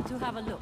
to have a look.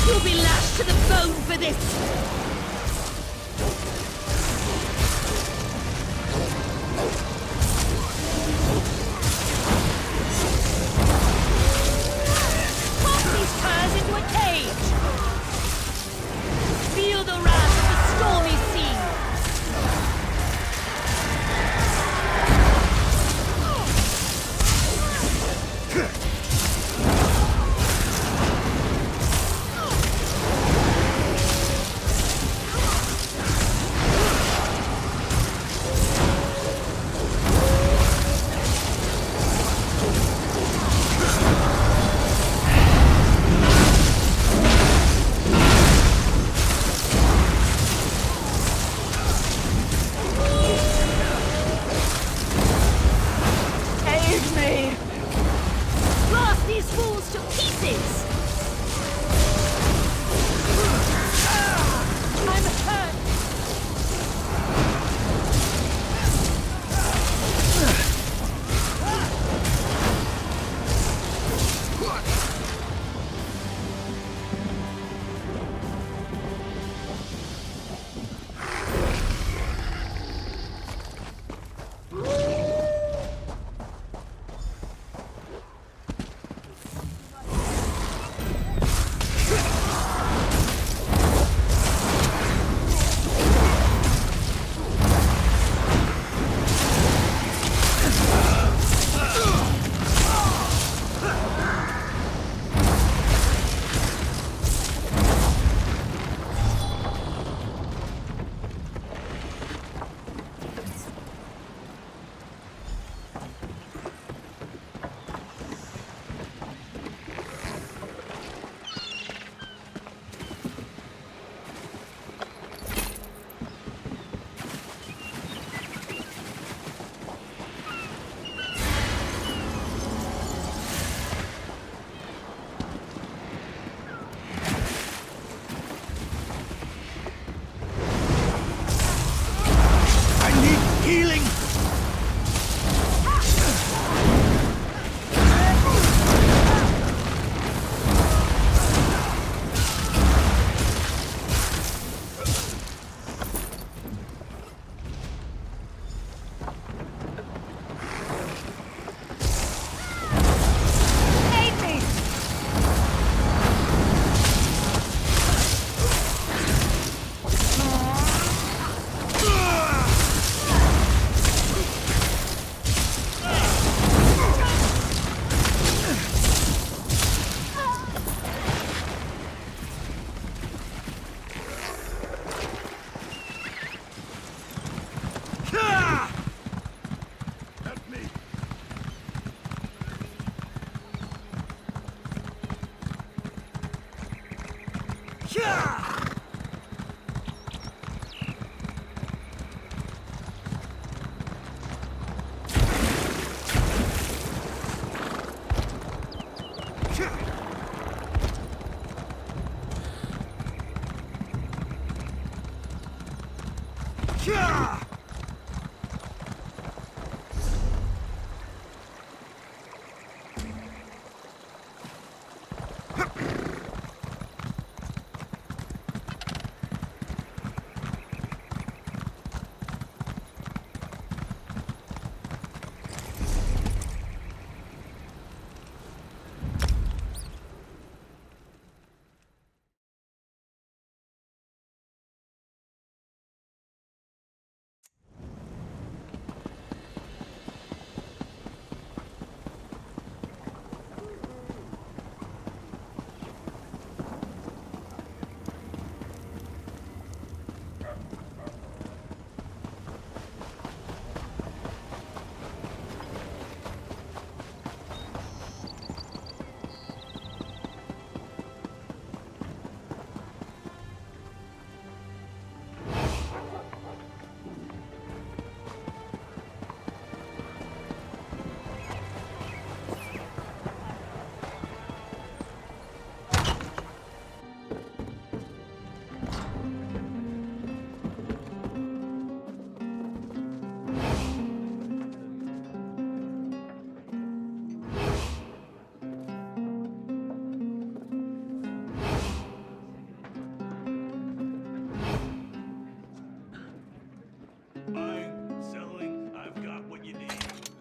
You'll be lashed to the bone for this! Pop these curs into a cage! Feel the wrath of the stormy sea!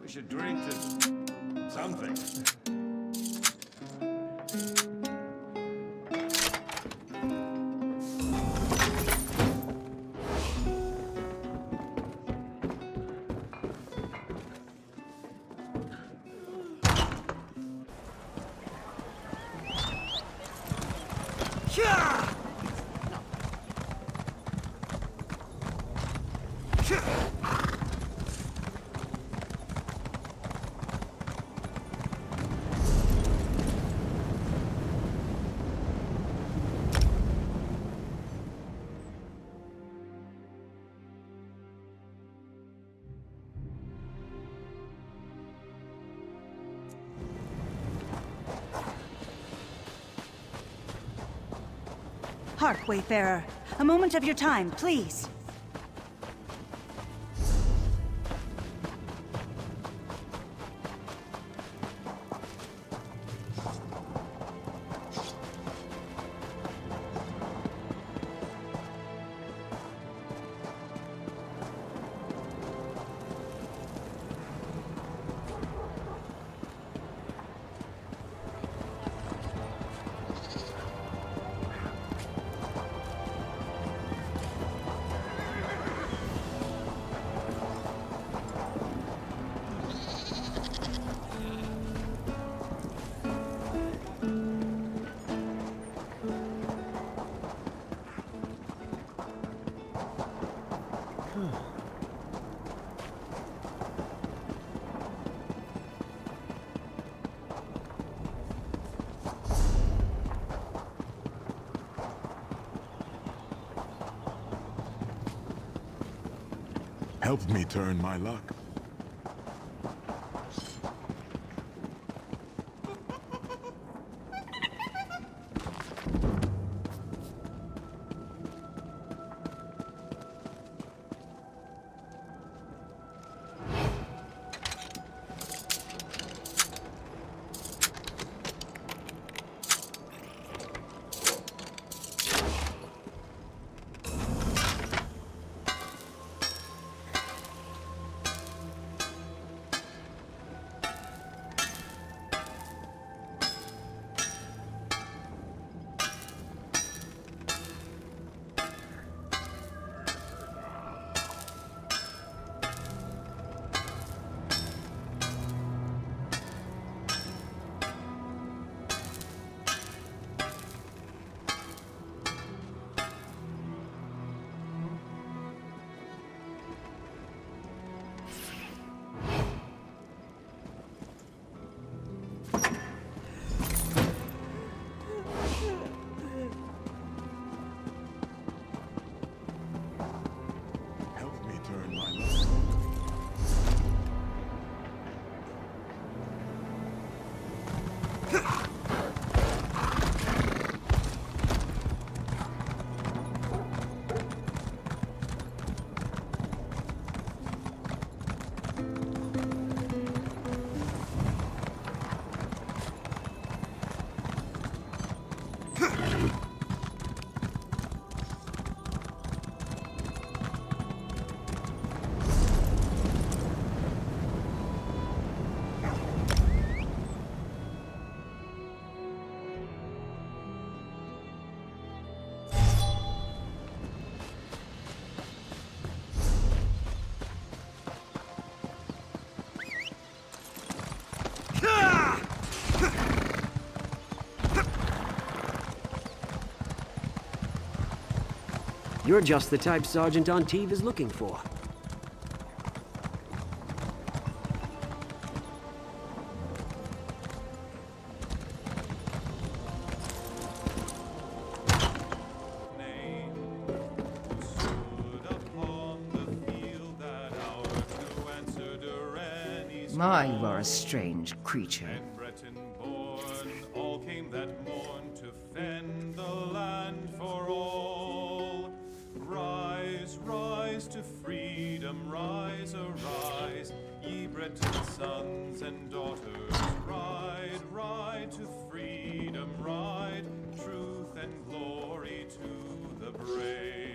Should drink to something. Hark, Wayfarer. A moment of your time, please. Help me turn my luck. You're just the type Sergeant Antibes is looking for. My, you are a strange creature. Breton born, all came that morn to fend the land for all. Rise, rise to freedom, rise, arise, ye Breton sons and daughters. Ride, ride to freedom, ride, truth and glory to the brave.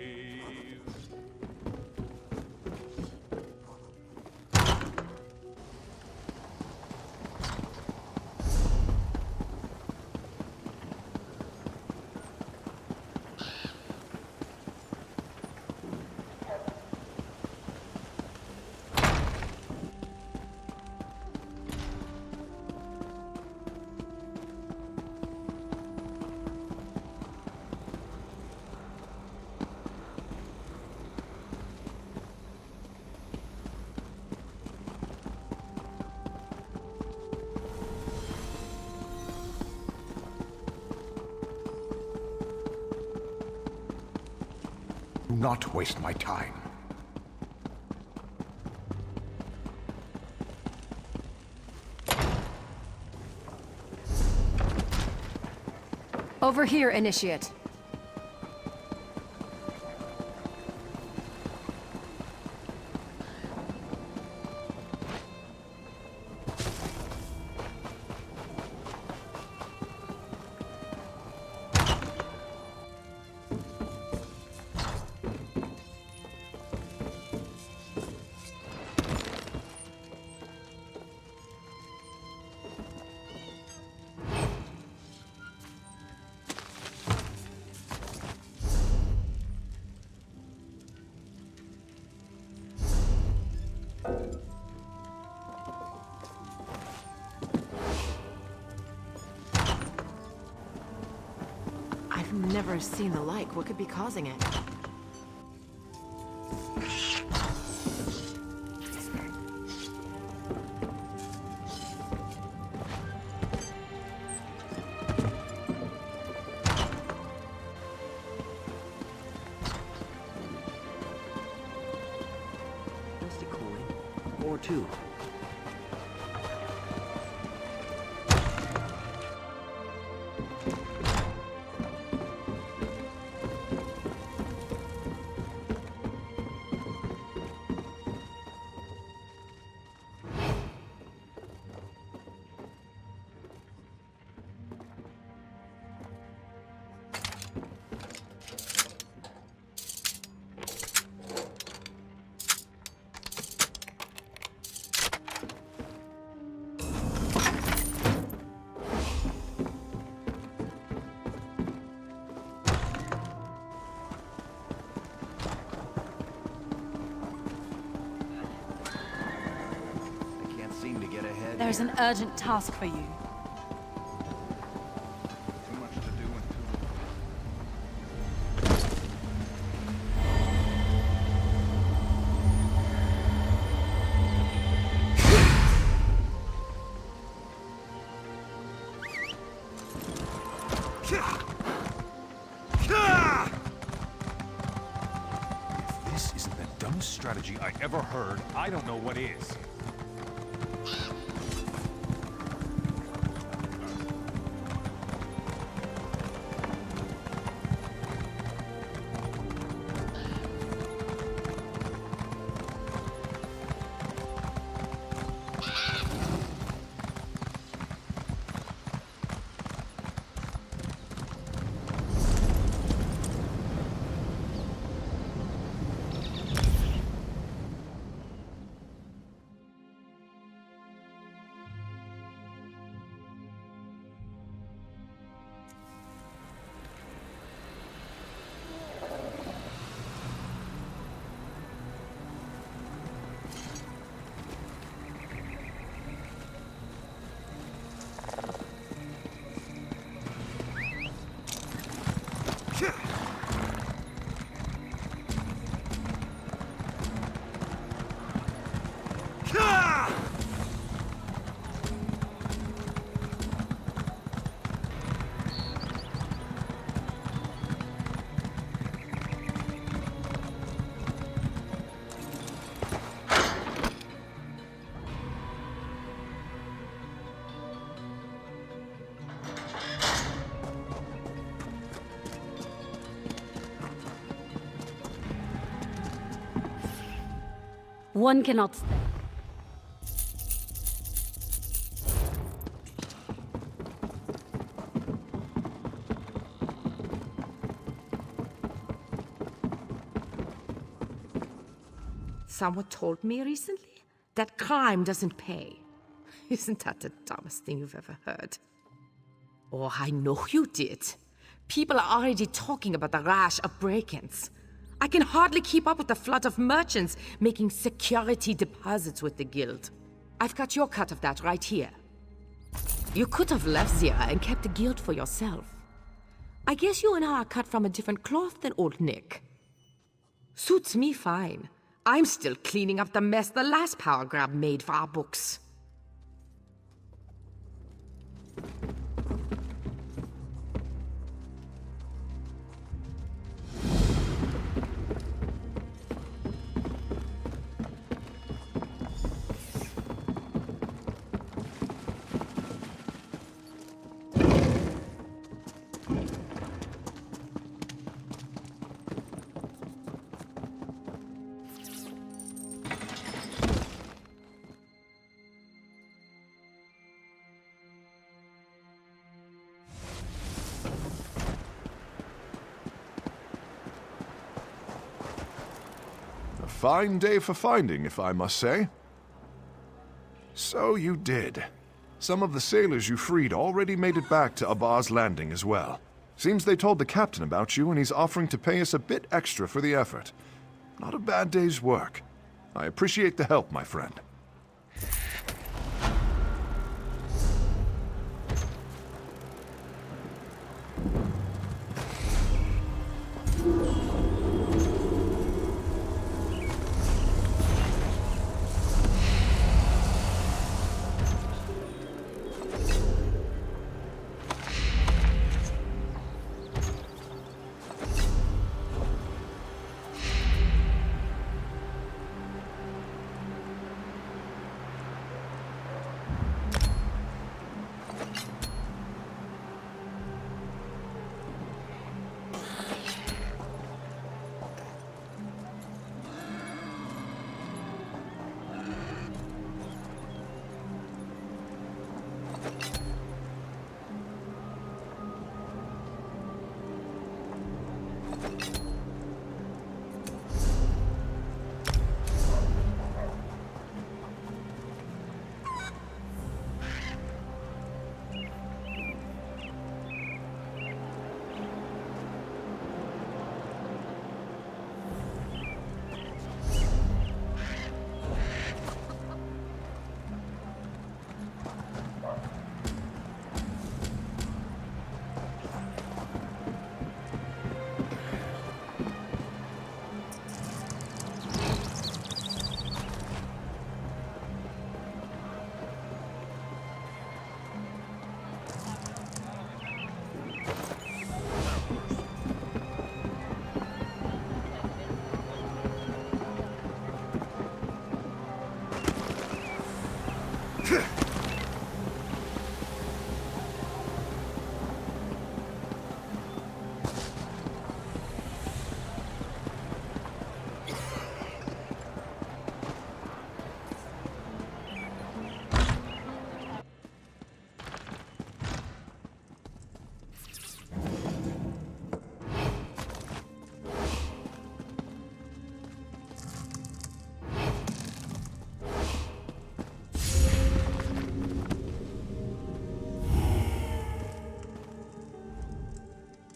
Do not waste my time. Over here, Initiate. I've never seen the like. What could be causing it? Just a coin. Or two. Seem to get ahead. There's an urgent task for you. Too much to do and If this isn't the dumbest strategy I ever heard, I don't know what is. One cannot stay. Someone told me recently that crime doesn't pay. Isn't that the dumbest thing you've ever heard? Oh, I know you did. People are already talking about the rash of break-ins. I can hardly keep up with the flood of merchants making security deposits with the guild. I've got your cut of that right here. You could have left Zira and kept the guild for yourself. I guess you and I are cut from a different cloth than old Nick. Suits me fine. I'm still cleaning up the mess the last power grab made for our books. Fine day for finding, if I must say. So you did. Some of the sailors you freed already made it back to Abba's Landing as well. Seems they told the captain about you, and he's offering to pay us a bit extra for the effort. Not a bad day's work. I appreciate the help, my friend.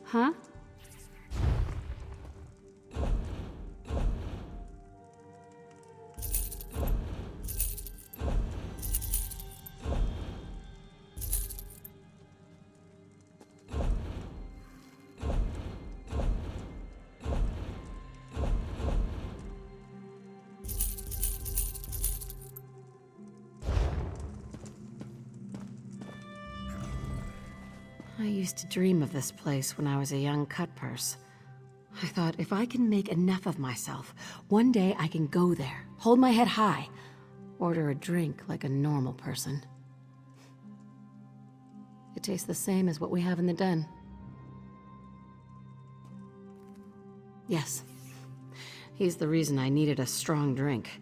Huh? I used to dream of this place when I was a young cutpurse. I thought, if I can make enough of myself, one day I can go there, hold my head high, order a drink like a normal person. It tastes the same as what we have in the den. Yes, he's the reason I needed a strong drink.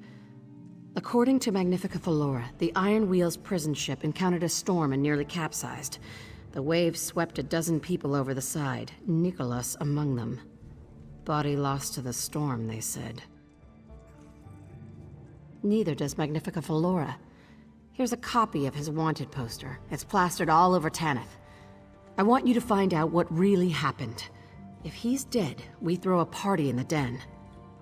According to Magnifica Flora, the Iron Wheel's prison ship encountered a storm and nearly capsized. The waves swept a dozen people over the side, Nicholas among them. Body lost to the storm, they said. Neither does Magnifica Flora. Here's a copy of his wanted poster. It's plastered all over Tanith. I want you to find out what really happened. If he's dead, we throw a party in the den.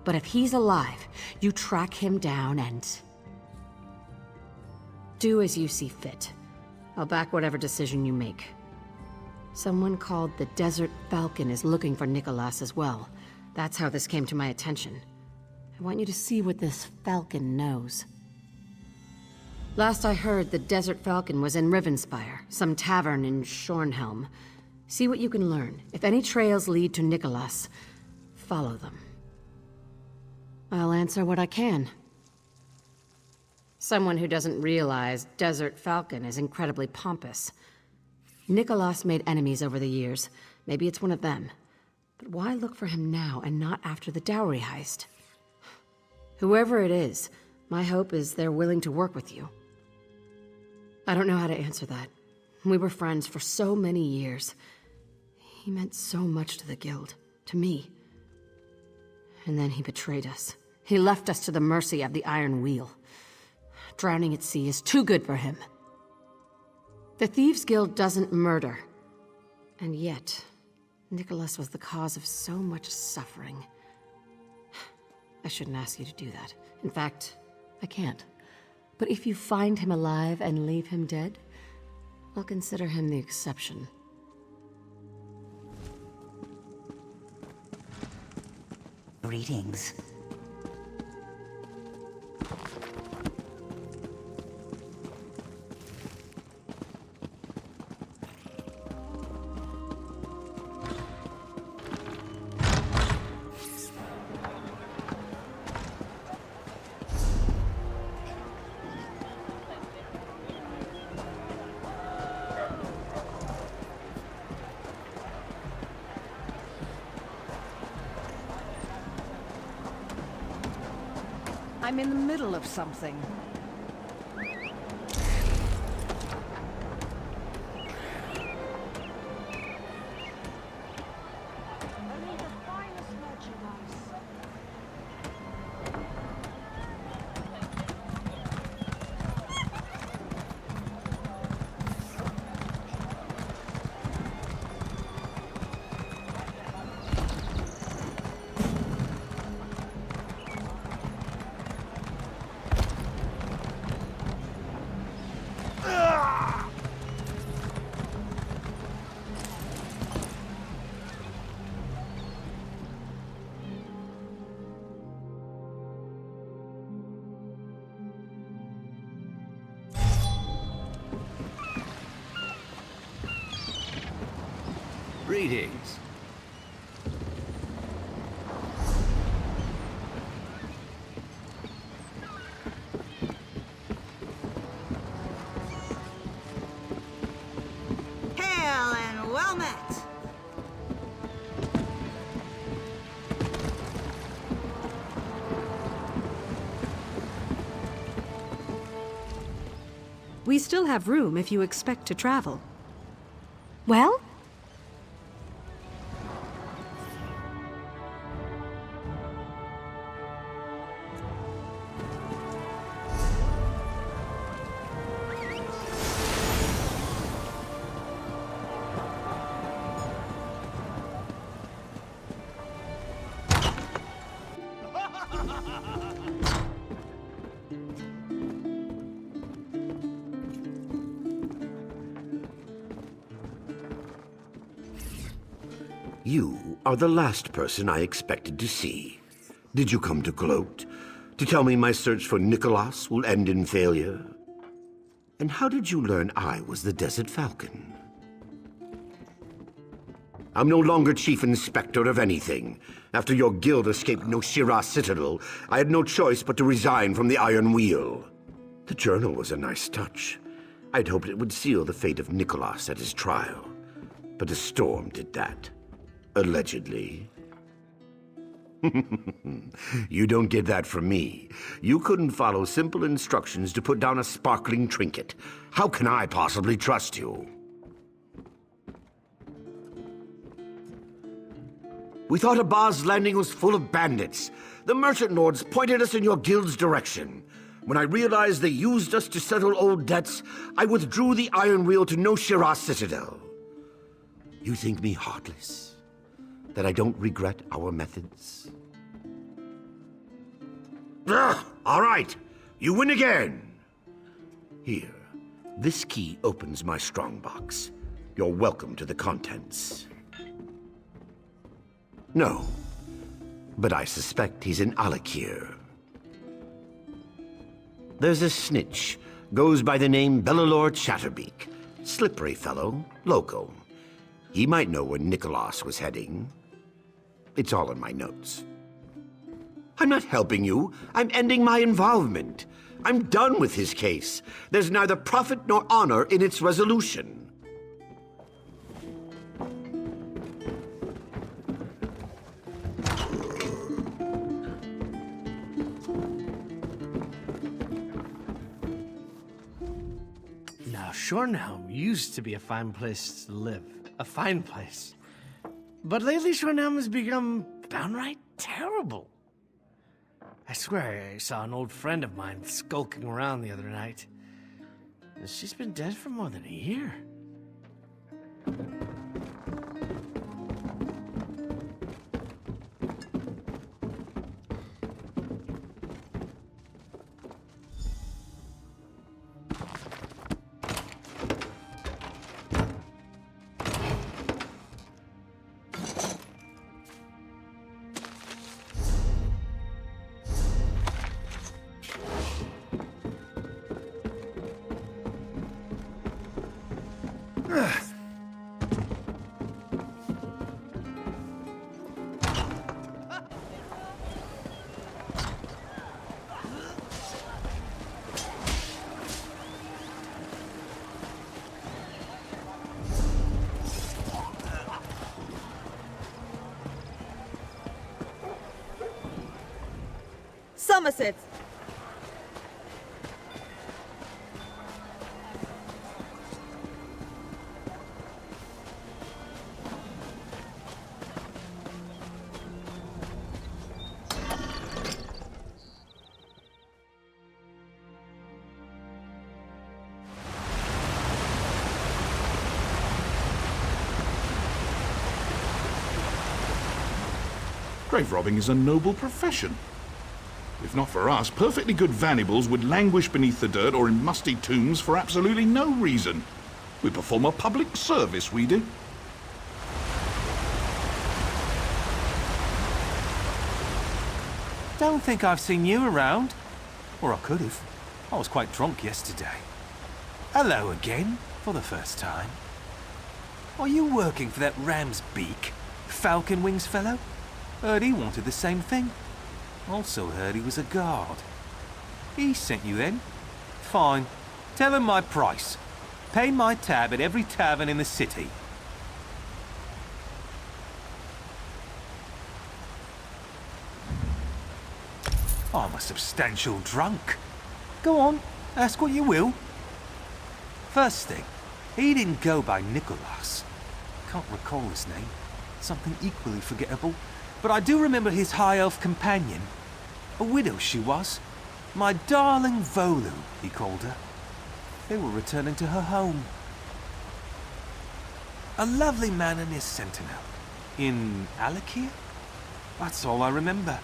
But if he's alive, you track him down and... do as you see fit. I'll back whatever decision you make. Someone called the Desert Falcon is looking for Nicholas as well. That's how this came to my attention. I want you to see what this Falcon knows. Last I heard, the Desert Falcon was in Rivenspire, some tavern in Shornhelm. See what you can learn. If any trails lead to Nicholas, follow them. I'll answer what I can. Someone who doesn't realize Desert Falcon is incredibly pompous. Nicholas made enemies over the years. Maybe it's one of them. But why look for him now and not after the dowry heist? Whoever it is, my hope is they're willing to work with you. I don't know how to answer that. We were friends for so many years. He meant so much to the Guild, to me. And then he betrayed us. He left us to the mercy of the Iron Wheel. Drowning at sea is too good for him. The Thieves' Guild doesn't murder. And yet, Nicholas was the cause of so much suffering. I shouldn't ask you to do that. In fact, I can't. But if you find him alive and leave him dead, I'll consider him the exception. Greetings. I'm in the middle of something. Greetings. Hail and well met! We still have room if you expect to travel. Well? You are the last person I expected to see. Did you come to gloat? To tell me my search for Nicholas will end in failure? And how did you learn I was the Desert Falcon? I'm no longer Chief Inspector of anything. After your guild escaped Noshira Citadel, I had no choice but to resign from the Iron Wheel. The journal was a nice touch. I'd hoped it would seal the fate of Nicholas at his trial. But a storm did that. Allegedly. You don't get that from me. You couldn't follow simple instructions to put down a sparkling trinket. How can I possibly trust you? We thought Abaz Landing was full of bandits. The merchant lords pointed us in your guild's direction. When I realized they used us to settle old debts, I withdrew the Iron Wheel to No Shirah Citadel. You think me heartless? That I don't regret our methods? Ugh, all right, you win again. Here, this key opens my strongbox. You're welcome to the contents. No, but I suspect he's in Alakir. There's a snitch, goes by the name Bellalor Chatterbeak. Slippery fellow, local. He might know where Nicholas was heading. It's all in my notes. I'm not helping you. I'm ending my involvement. I'm done with his case. There's neither profit nor honor in its resolution. Now, Shornhelm used to be a fine place to live. A fine place. But lately, Shornhelm has become downright terrible. I swear I saw an old friend of mine skulking around the other night. And she's been dead for more than a year. Somerset! Grave robbing is a noble profession. If not for us, perfectly good valuables would languish beneath the dirt or in musty tombs for absolutely no reason. We perform a public service, we do. Don't think I've seen you around. Or I could have. I was quite drunk yesterday. Hello again, for the first time. Are you working for that ram's beak, falcon wings fellow? Heard he wanted the same thing. Also heard he was a guard. He sent you then? Fine. Tell him my price. Pay my tab at every tavern in the city. I'm a substantial drunk. Go on, ask what you will. First thing, he didn't go by Nicholas. Can't recall his name. Something equally forgettable. But I do remember his high elf companion. A widow she was. My darling Volu, he called her. They were returning to her home. A lovely man and his sentinel. In Alakir? That's all I remember.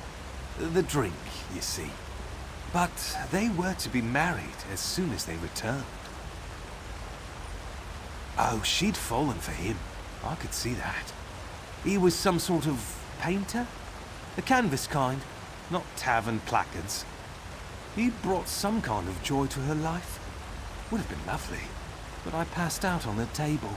The drink, you see. But they were to be married as soon as they returned. Oh, she'd fallen for him. I could see that. He was some sort of painter? The canvas kind, not tavern placards. He brought some kind of joy to her life. Would have been lovely, but I passed out on the table.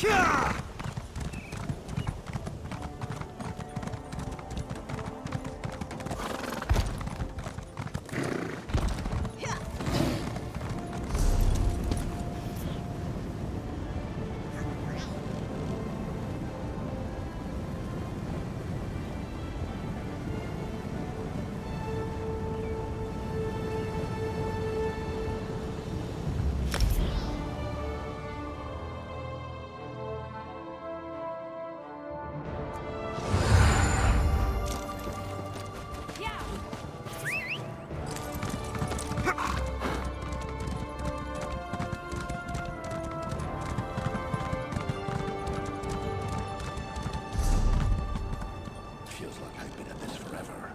Feels like I've been at this forever.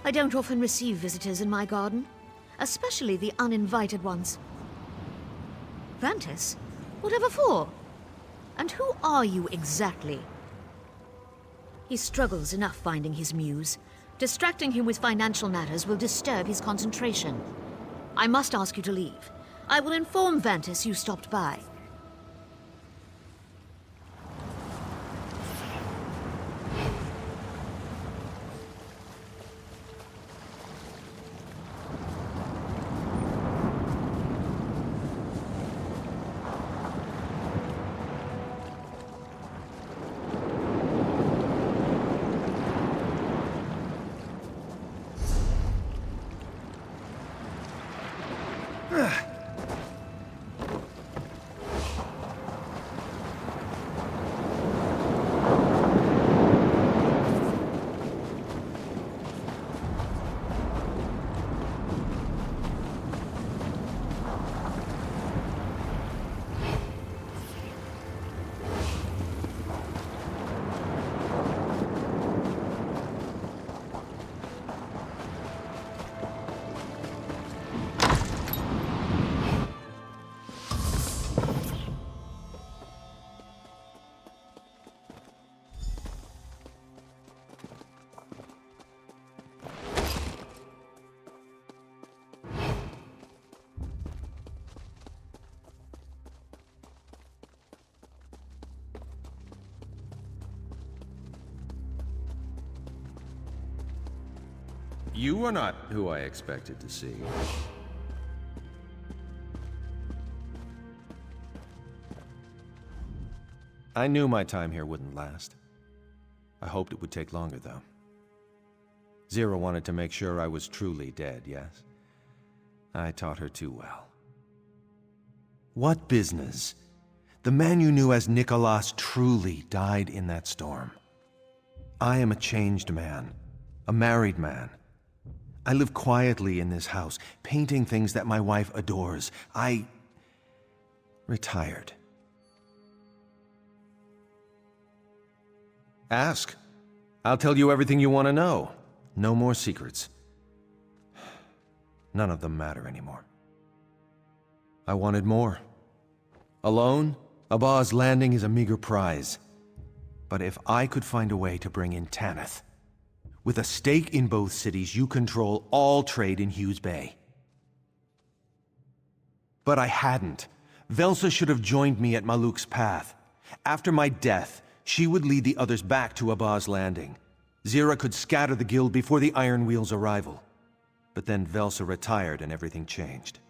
I don't often receive visitors in my garden, especially the uninvited ones. Vantis? Whatever for? And who are you exactly? He struggles enough finding his muse. Distracting him with financial matters will disturb his concentration. I must ask you to leave. I will inform Vantis you stopped by. You are not who I expected to see. I knew my time here wouldn't last. I hoped it would take longer, though. Zira wanted to make sure I was truly dead, yes? I taught her too well. What business? The man you knew as Nicholas truly died in that storm. I am a changed man, a married man. I live quietly in this house, painting things that my wife adores. I retired. Ask. I'll tell you everything you want to know. No more secrets. None of them matter anymore. I wanted more. Alone, Abba's landing is a meager prize. But if I could find a way to bring in Tanith, with a stake in both cities, you control all trade in Hughes Bay. But I hadn't. Velsa should have joined me at Maluk's path. After my death, she would lead the others back to Abba's landing. Zira could scatter the guild before the Iron Wheel's arrival. But then Velsa retired and everything changed.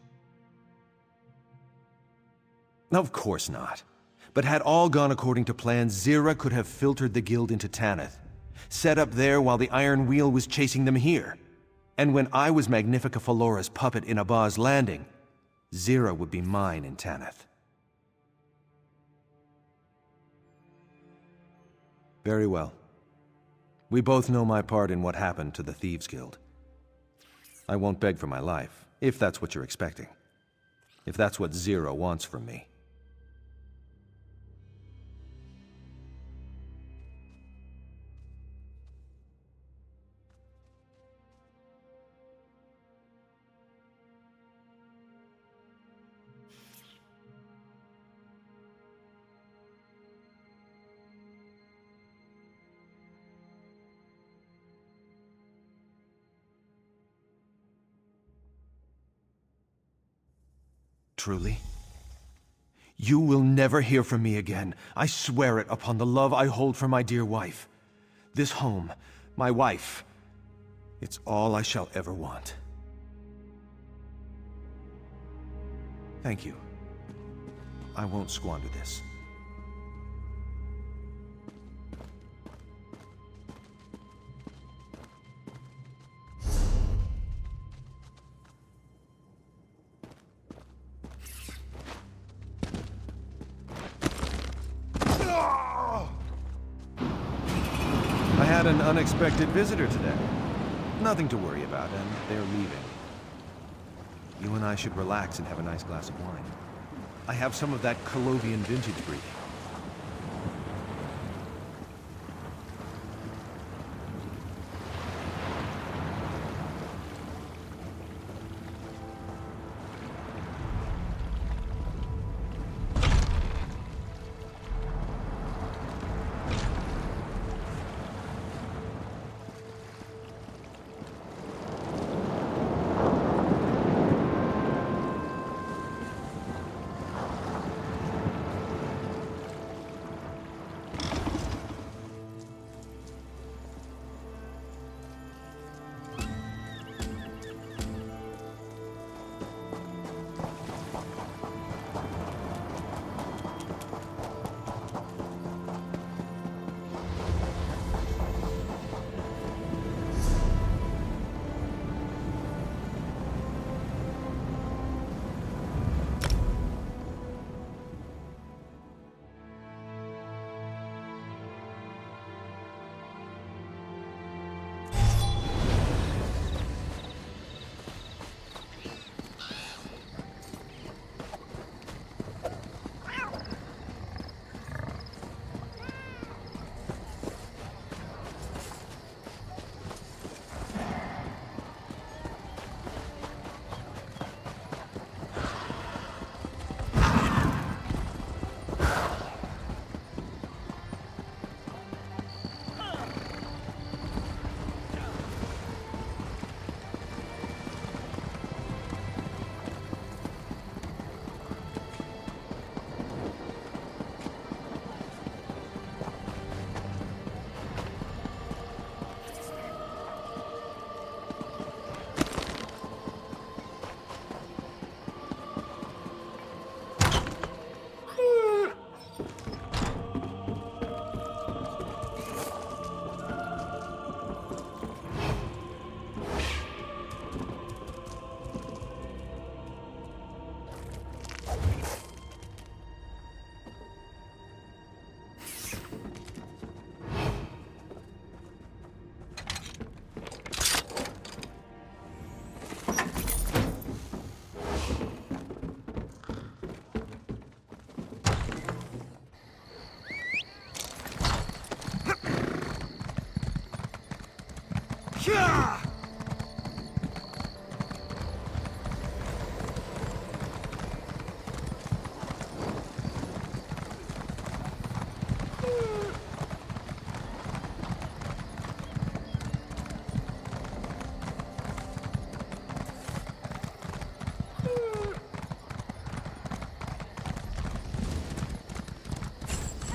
Of course not. But had all gone according to plan, Zira could have filtered the guild into Tanith, set up there while the Iron Wheel was chasing them here. And when I was Magnifica Falora's puppet in Abba's landing, Zira would be mine in Tanith. Very well. We both know my part in what happened to the Thieves' Guild. I won't beg for my life, if that's what you're expecting. If that's what Zira wants from me. Truly? You will never hear from me again. I swear it upon the love I hold for my dear wife. This home, my wife, it's all I shall ever want. Thank you. I won't squander this. I had an unexpected visitor today. Nothing to worry about, and they're leaving. You and I should relax and have a nice glass of wine. I have some of that Colovian vintage breeding.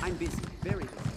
I'm busy, very busy.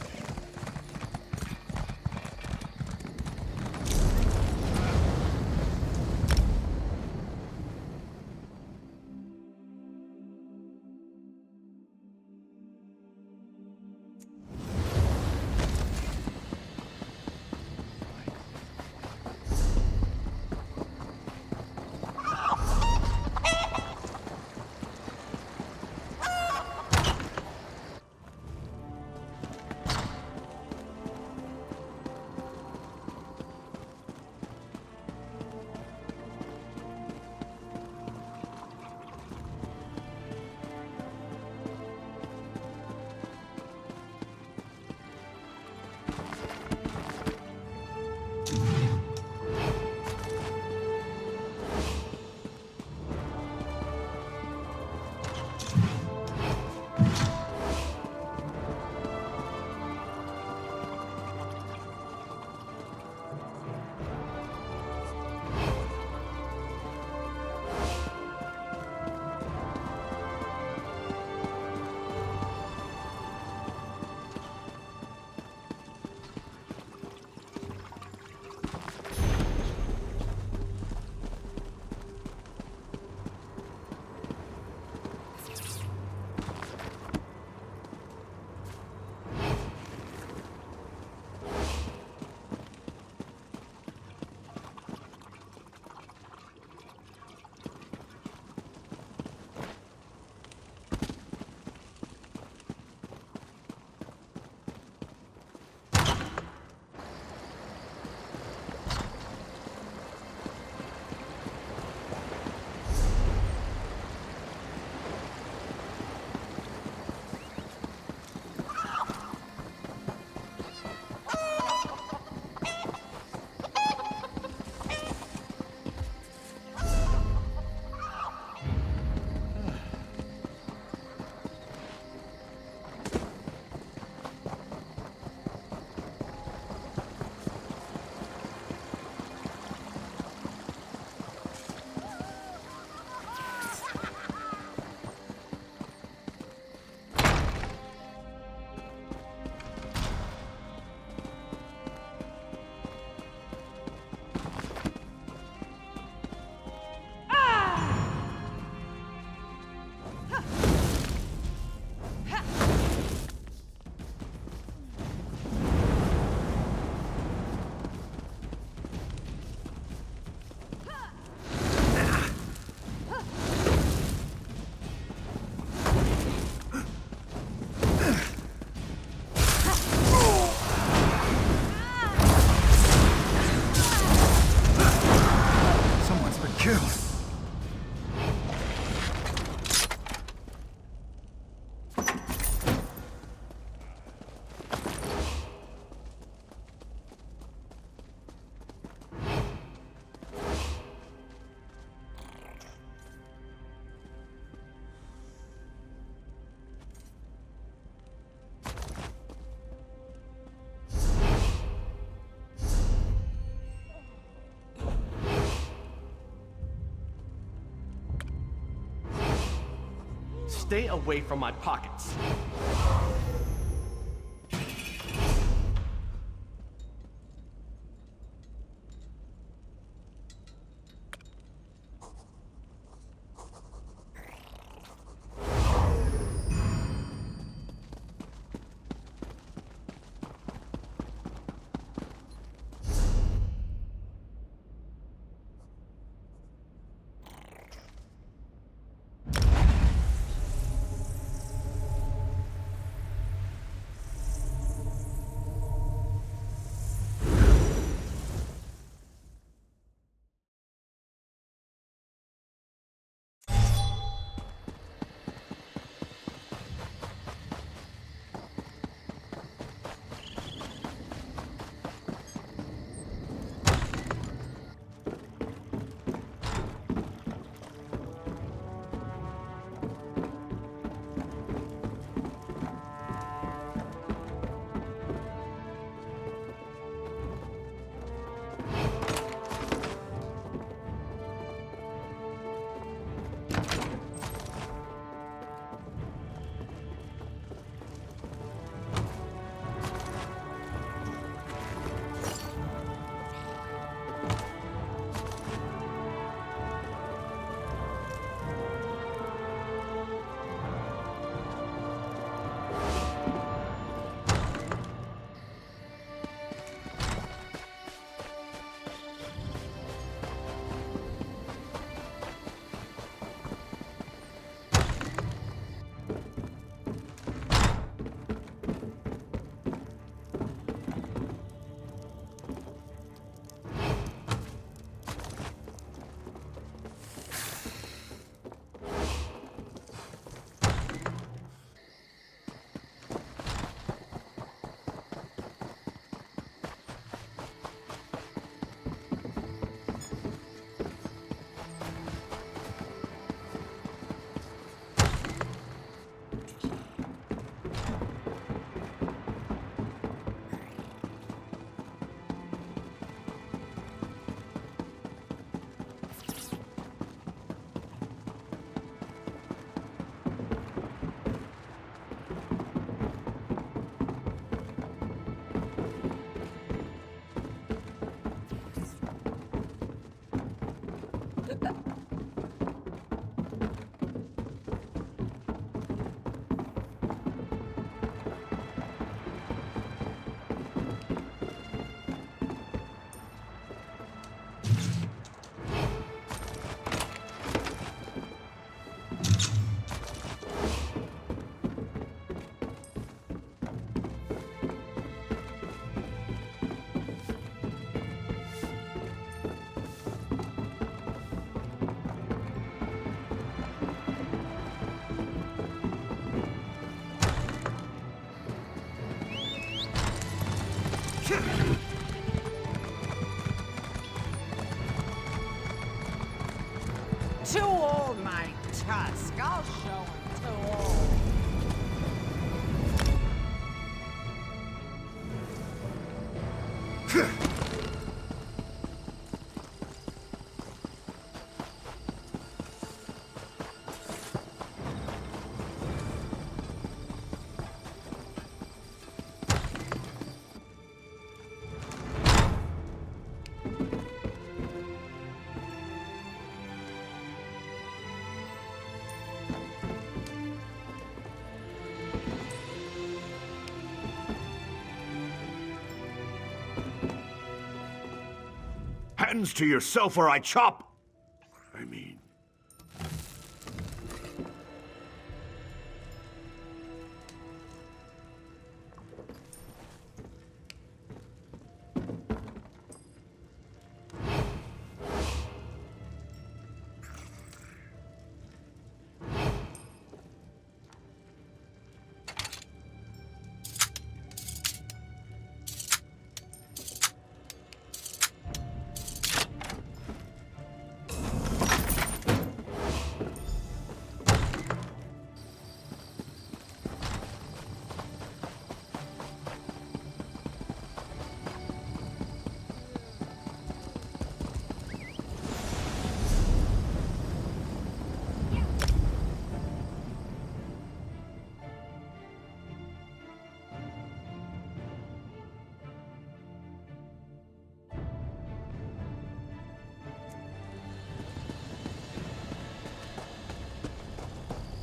Stay away from my pockets. To all, my tusk. I'll show him to all. Hands to yourself or I chop! I mean...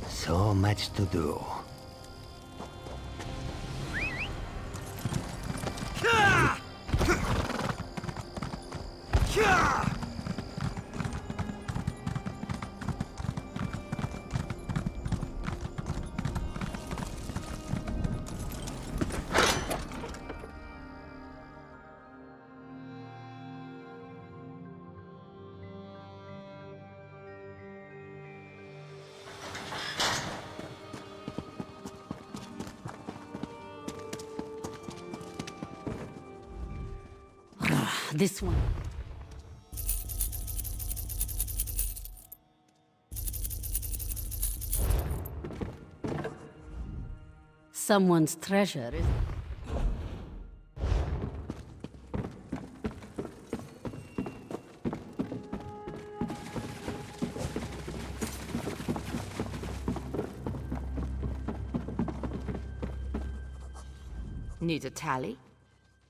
So much to do. This one. Someone's treasure is... Need a tally?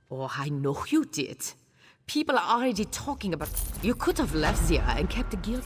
Oh, I know you did. People are already talking about... You could have left Zira and kept the guild...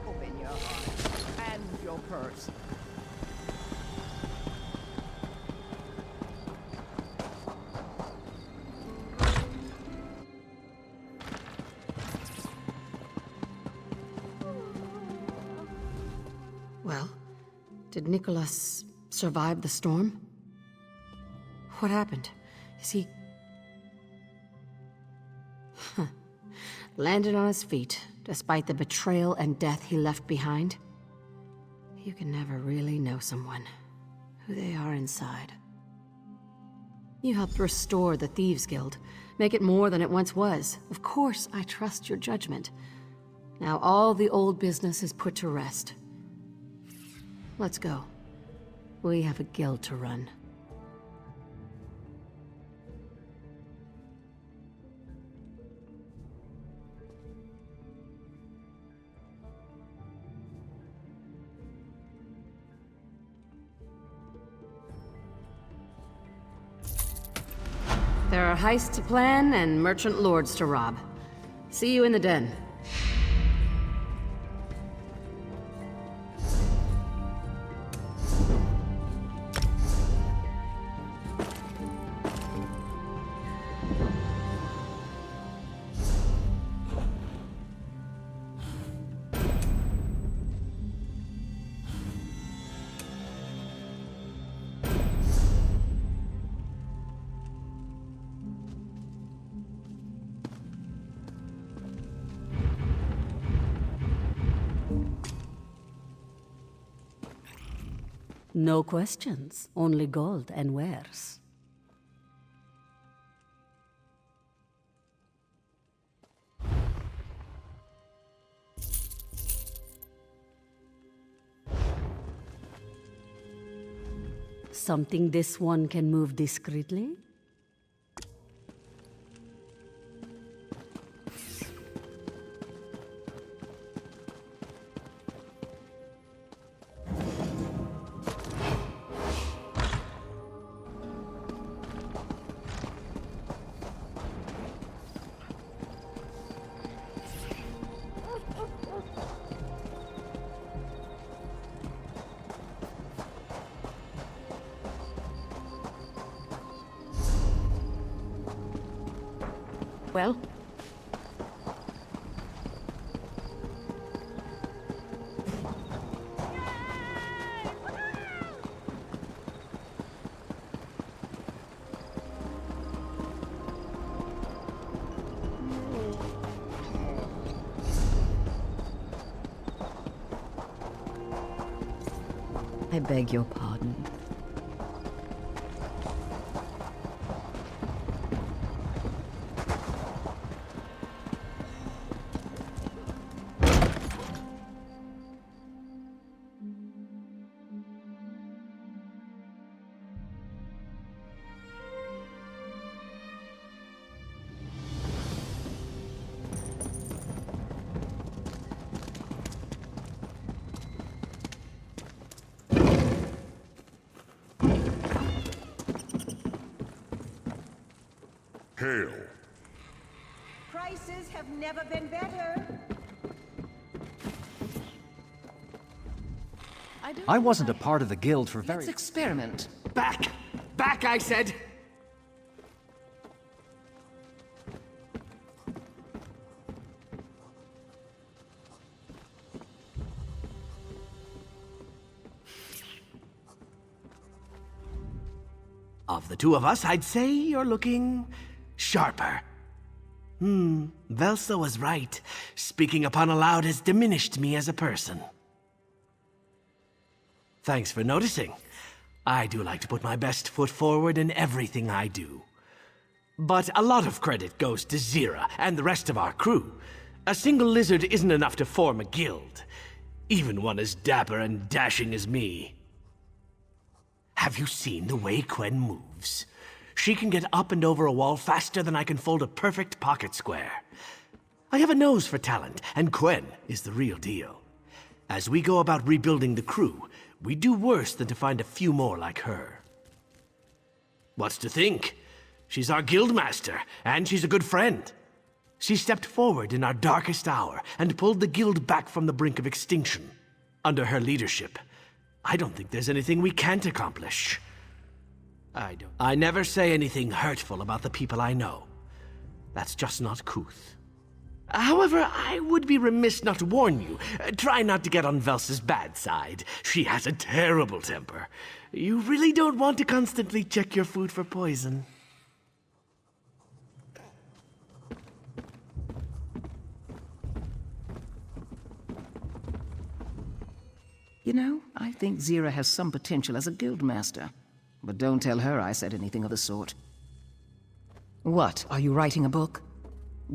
Open your heart and your purse. Well, did Nicholas survive the storm? What happened? Is he... Landed on his feet, despite the betrayal and death he left behind? You can never really know someone, who they are inside. You helped restore the Thieves' Guild, make it more than it once was. Of course, I trust your judgment. Now all the old business is put to rest. Let's go. We have a guild to run. There are heists to plan and merchant lords to rob. See you in the den. No questions, only gold and wares. Something this one can move discreetly? Well? I beg your pardon. Hail. Prices have never been better. I wasn't a part of the guild for very... Let's experiment. Back! Back, I said! Of the two of us, I'd say you're looking sharper. Velsa was right. Speaking upon aloud has diminished me as a person. Thanks for noticing. I do like to put my best foot forward in everything I do. But a lot of credit goes to Zira and the rest of our crew. A single lizard isn't enough to form a guild, even one as dapper and dashing as me. Have you seen the way Quen moves? She can get up and over a wall faster than I can fold a perfect pocket square. I have a nose for talent, and Quen is the real deal. As we go about rebuilding the crew, we do worse than to find a few more like her. What's to think? She's our guildmaster, and she's a good friend. She stepped forward in our darkest hour and pulled the guild back from the brink of extinction. Under her leadership, I don't think there's anything we can't accomplish. I never say anything hurtful about the people I know. That's just not couth. However, I would be remiss not to warn you. Try not to get on Velsa's bad side. She has a terrible temper. You really don't want to constantly check your food for poison. You know, I think Zira has some potential as a guildmaster. But don't tell her I said anything of the sort. What, are you writing a book?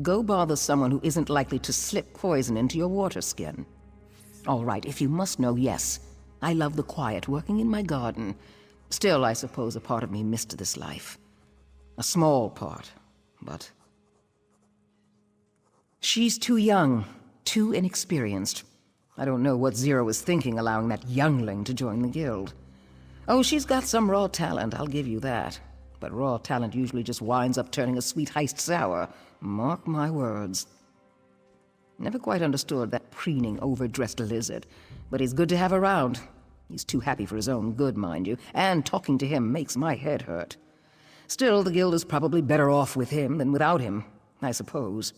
Go bother someone who isn't likely to slip poison into your water skin. All right, if you must know, yes. I love the quiet, working in my garden. Still, I suppose a part of me missed this life. A small part, but... She's too young, too inexperienced. I don't know what Zira was thinking allowing that youngling to join the guild. Oh, she's got some raw talent, I'll give you that. But raw talent usually just winds up turning a sweet heist sour. Mark my words. Never quite understood that preening, overdressed lizard, but he's good to have around. He's too happy for his own good, mind you, and talking to him makes my head hurt. Still, the guild is probably better off with him than without him, I suppose.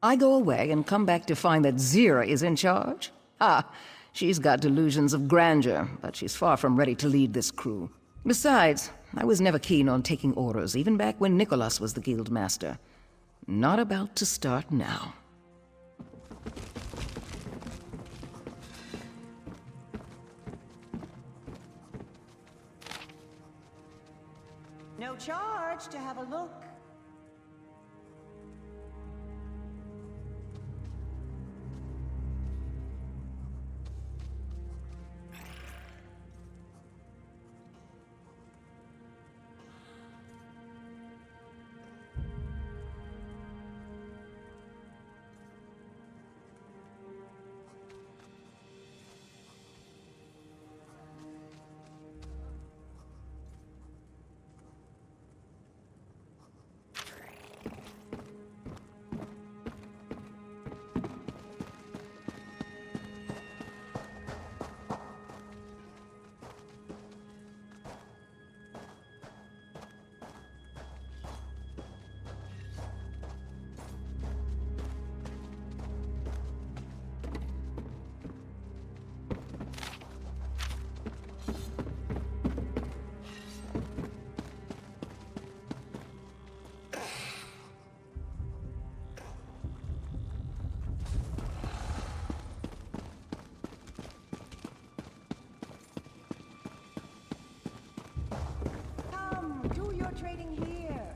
I go away and come back to find that Zira is in charge? Ah, she's got delusions of grandeur, but she's far from ready to lead this crew. Besides, I was never keen on taking orders, even back when Nicholas was the guild master. Not about to start now. No charge to have a look. Do your trading here.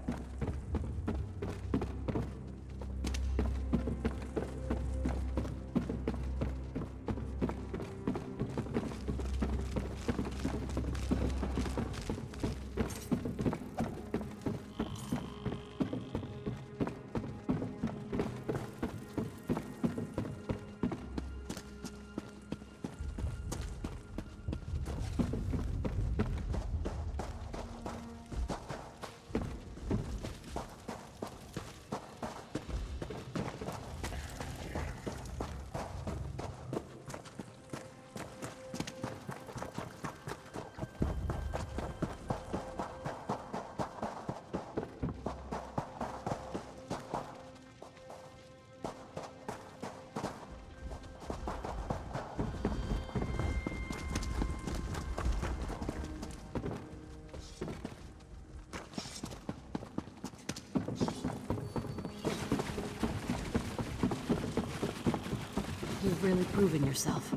You've really proven yourself.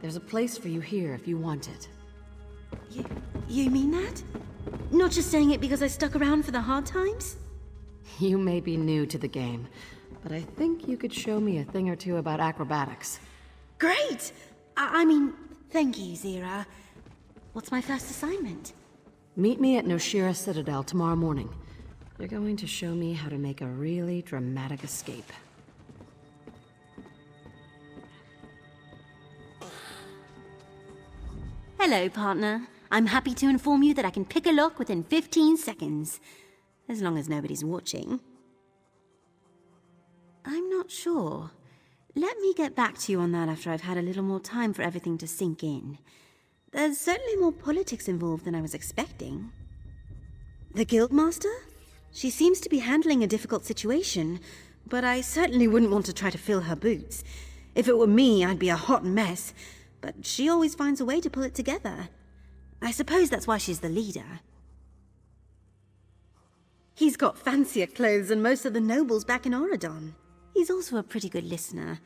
There's a place for you here if you want it. You mean that? Not just saying it because I stuck around for the hard times? You may be new to the game, but I think you could show me a thing or two about acrobatics. Great! I mean, thank you, Zira. What's my first assignment? Meet me at Noshira Citadel tomorrow morning. You're going to show me how to make a really dramatic escape. Hello, partner. I'm happy to inform you that I can pick a lock within 15 seconds. As long as nobody's watching. I'm not sure. Let me get back to you on that after I've had a little more time for everything to sink in. There's certainly more politics involved than I was expecting. The Guildmaster? She seems to be handling a difficult situation, but I certainly wouldn't want to try to fill her boots. If it were me, I'd be a hot mess, but she always finds a way to pull it together. I suppose that's why she's the leader. He's got fancier clothes than most of the nobles back in Auradon. He's also a pretty good listener.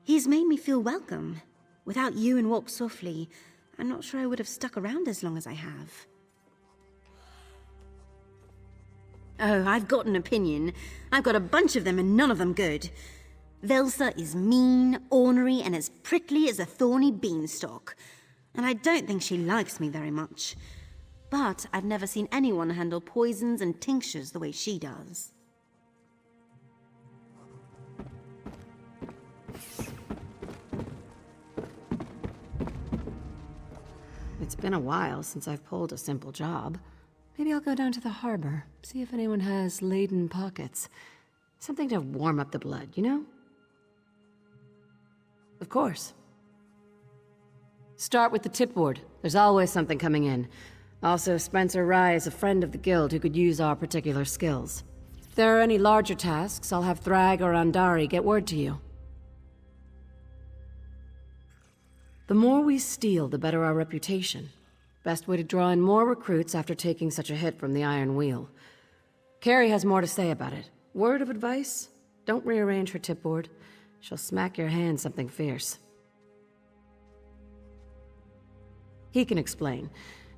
He's made me feel welcome. Without you and Walk Softly, I'm not sure I would have stuck around as long as I have. Oh, I've got an opinion. I've got a bunch of them and none of them good. Velsa is mean, ornery, and as prickly as a thorny beanstalk. And I don't think she likes me very much. But I've never seen anyone handle poisons and tinctures the way she does. It's been a while since I've pulled a simple job. Maybe I'll go down to the harbor, see if anyone has laden pockets. Something to warm up the blood, you know? Of course. Start with the tipboard. There's always something coming in. Also, Spencer Rye is a friend of the guild who could use our particular skills. If there are any larger tasks, I'll have Thrag or Andari get word to you. The more we steal, the better our reputation. Best way to draw in more recruits after taking such a hit from the Iron Wheel. Carrie has more to say about it. Word of advice? Don't rearrange her tipboard. She'll smack your hand something fierce. He can explain.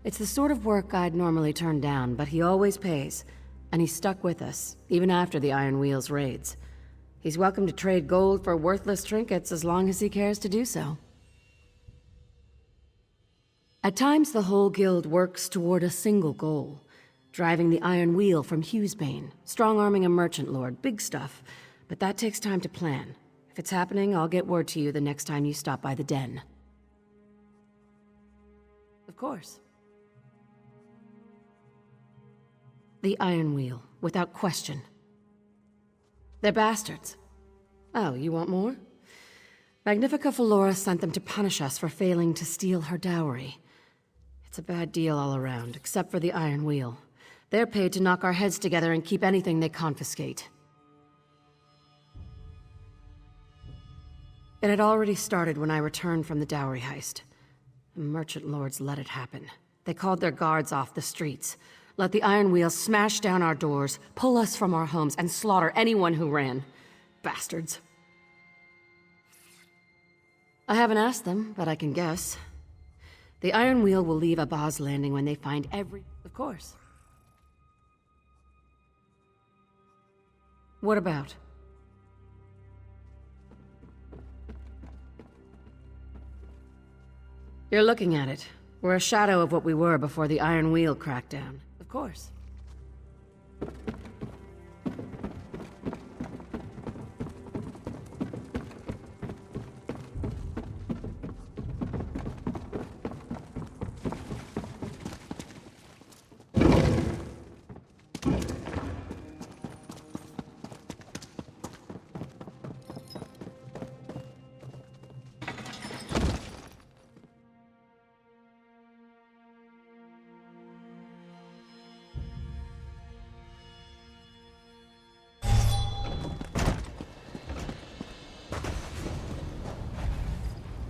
It's the sort of work I'd normally turn down, but he always pays. And he's stuck with us, even after the Iron Wheel's raids. He's welcome to trade gold for worthless trinkets as long as he cares to do so. At times, the whole guild works toward a single goal. Driving the Iron Wheel from Hughesbane, strong-arming a merchant lord, big stuff. But that takes time to plan. If it's happening, I'll get word to you the next time you stop by the den. Of course. The Iron Wheel, without question. They're bastards. Oh, you want more? Magnifica Felora sent them to punish us for failing to steal her dowry. It's a bad deal all around, except for the Iron Wheel. They're paid to knock our heads together and keep anything they confiscate. It had already started when I returned from the dowry heist. The merchant lords let it happen. They called their guards off the streets, let the Iron Wheel smash down our doors, pull us from our homes, and slaughter anyone who ran. Bastards. I haven't asked them, but I can guess. The Iron Wheel will leave Abaz Landing when they find every... Of course. What about? You're looking at it. We're a shadow of what we were before the Iron Wheel cracked down. Of course.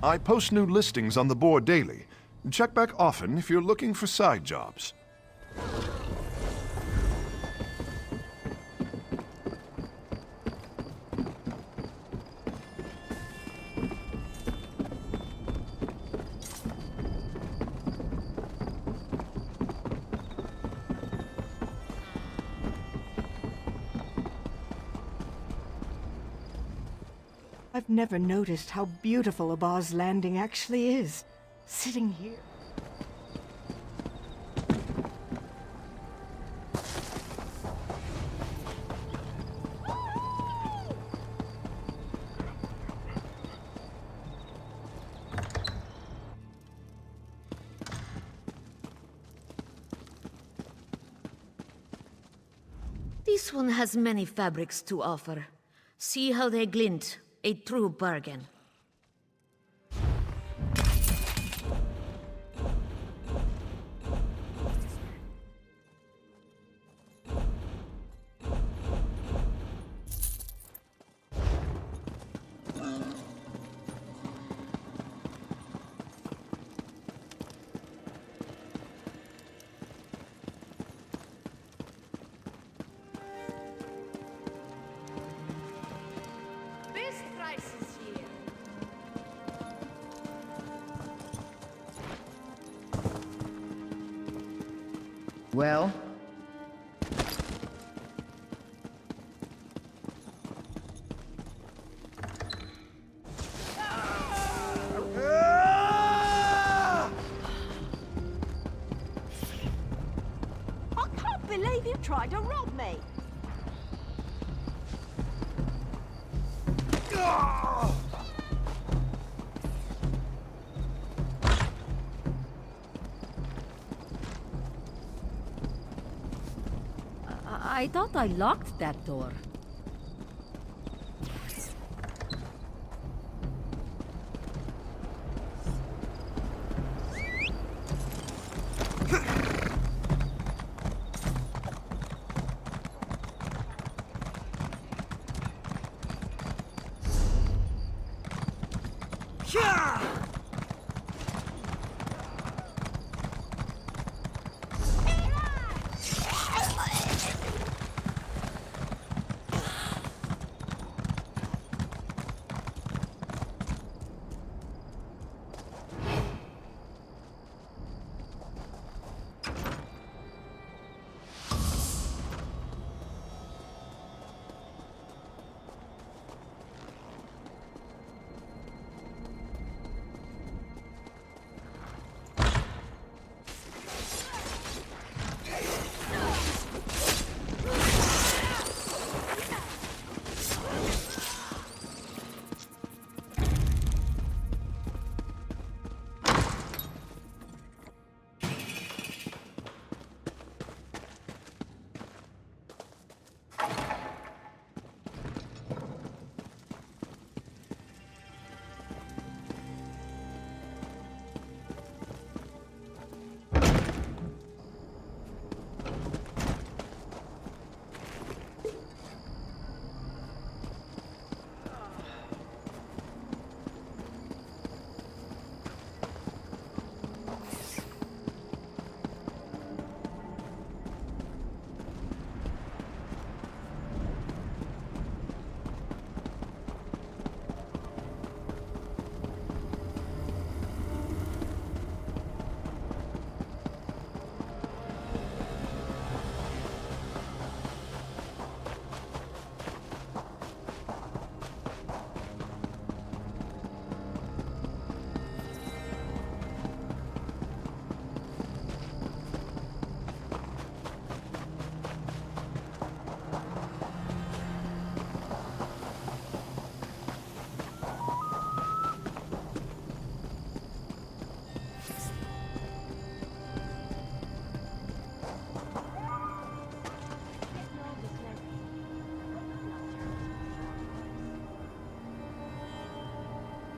I post new listings on the board daily. Check back often if you're looking for side jobs. I've never noticed how beautiful Abaz Landing actually is. Sitting here. This one has many fabrics to offer. See how they glint. A true bargain. Best prices here. Well? I can't believe you tried to rob me. I thought I locked that door. Yeah!